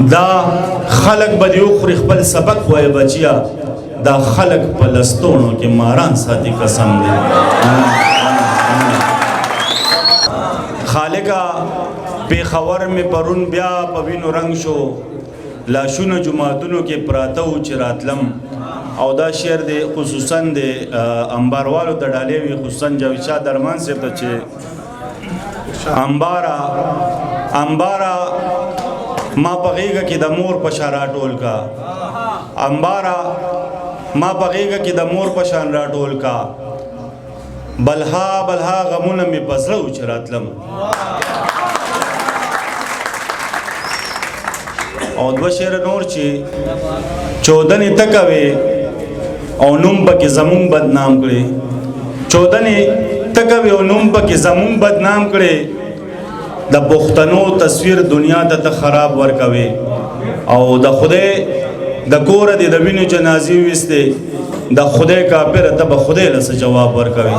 دا خلق بدی اخری خپل سبق وای بچیا دا خلق پلستونو کې ماران ساتي قسم دی خالقا پیښور می پرون بیا په وینو رنگ شو لاشونه جماعتونو کې پراته و چې راتلم او دا شعر دی خصوصا د انباروالو د ډالې وي خصوصا جاوید شاه درمان صاحب ته چې انبارا ما په غېږه کې د مور په شان راټول کا انبارا ما په غېږه کې د مور په شان راټول کا بلها غمونه مې په زړه و چې راتلم او دوه شعر نور چې چودنې ته کوې او نوم پکې زمونږ بدنام کړې چودنې ته کوې او نوم پکې زمونږ بدنام کړې د پښتنو تصویر دنیا ته ته خراب ورکوي او د خدای د کوره دې د وینو جنازې ویستې د خدای کافر ته به خدای له څه جواب ورکوي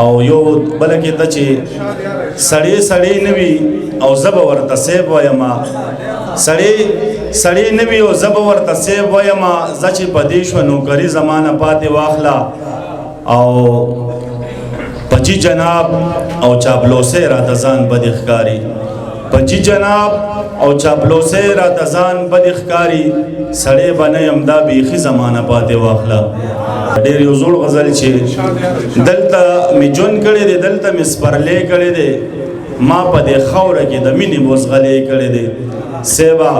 او یو بله کې ته چې سړی نه وي او زه به ورته سیب وایما سړی نه وي او زه به ورته سیب وایما زه چې په دې شوه نوکري زمانه پاتې واخله او پچی جناب او چاپلوسه را دزان بد اخکاری پچی جناب او چاپلوسه را دزان بد اخکاری سړی بنه امدا بیخي زمانه پاتې واخله ډېر یو زوړ غزل چې دلته می جون کړی دی دلته می سپرلی کړی دی ما په دې خاوره کې د مینې بوزغلې کړی دی سیبا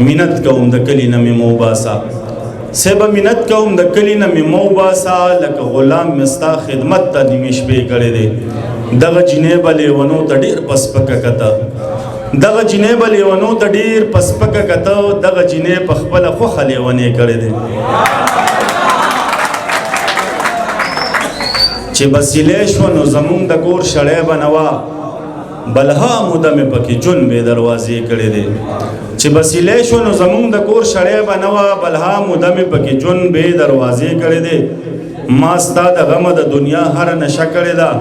منت کوم د کلي نه مې مو باسه سیبا منت کوم د کلی نه مې مو باسه لکه غلام مې ستا خدمت ته نیمې شپې کړی دی دغه جینۍ به لیونو ته ډېر پسپکه کته دغه جینۍ به لیونو ته ډېر پسپکه کته دغه جینۍ په خپله خوښه لیونې کړی دی چې بسیلی شوه نو زمونږ د کور شړی به نه وه بلها موده مې پکې جون بې دروازې کړی دی چې بسیلی شو نو زمونږ د کور شړی به نه وه بلها موده مې پکې جون بې دروازې کړی دی ما ستا د غمه د دنیا هره نشه کړې ده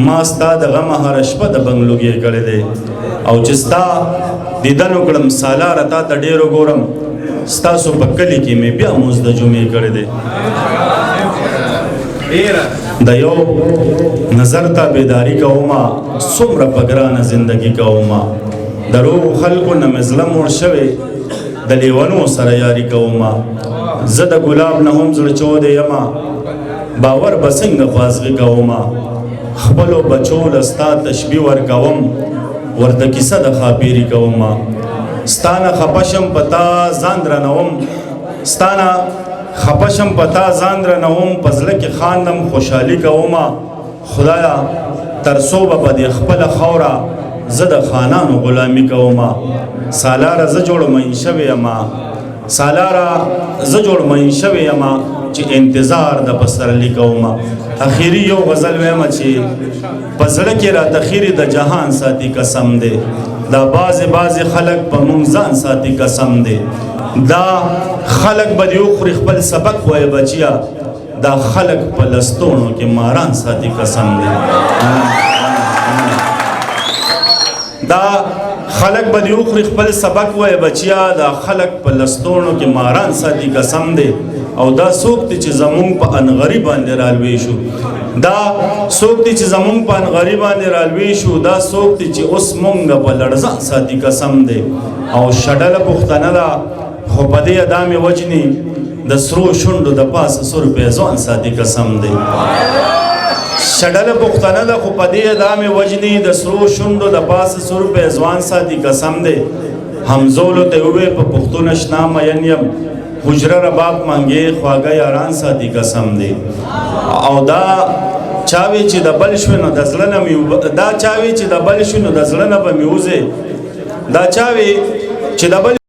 ما ستا د غمه هره شپه د بنګلوګې کړی دی او چې ستا دیدن وکړم سالاره تا ته ډېر وګورم ستاسو په کلي کې مې بیا مونځ د جمعې کړی دی د یو نظر ته بیداری کوما څومره په ګرانه زندګي کوما د روغو خلکو نه مې زړه موړ شوی د لیونو سره یاري کوما زه د ګلاب نه هم زړه چودې یمه باور به څنګه خواځغي کوما خپلو بچو له ستا تشبیه ورکوم ورته کیسه د ښاپیري کوما ستا نه خفه شم په تا ځان درنوم ستا نه خفه شم په تا ځان درنوم په زړه کې خاندم خوشحالي کومه خدایا تر څو به په دې خپله خاوره زه د خانانو غلامي کومه سالاره زه جوړ مین شوی یمه سالاره زه جوړ مین شوی یمه چې انتظار د پسرلي کومه اخیری یو غزل ویمه چې په زړه کې راته خیرې د جهان ساتي قسم دی دا بعضې خلک په مونږ ځان ساتي قسم دی دا خلق بدی اخری خپل سبق وای بچیا دا خلق په لستونو کې ماران ساتي قسم دی دا خلق بدی اخری خپل سبق وای بچیا دا خلق په لستونو کې ماران ساتي قسم دی او دا څوک دی چې زمونږ په انغري باندې رالوي شو دا څوک دی چې زمونږ په انغري باندې رالوي شو دا څوک دی چې اوس مونږ په لړزان ساتي قسم دی او شډله پښتنه ده خو په دې ادا مې وجني د سرو شونډو د پاسه سور پیزوان ساتي قسم دی شډله پښتنه ده خو په دې ادا مې وجني د سرو شونډو د پاسه سور پیزوان ساتي قسم دی همزولو ته ووې په پښتو نشنا مین یم حجره رباب منګې خواږه یاران ساتي قسم دی او دا چاوي چې د بل شوې نو د زړه نه مې دا چاوي چې د بل شوې نو د زړه نه به مې وځې دا چاوي چې د بل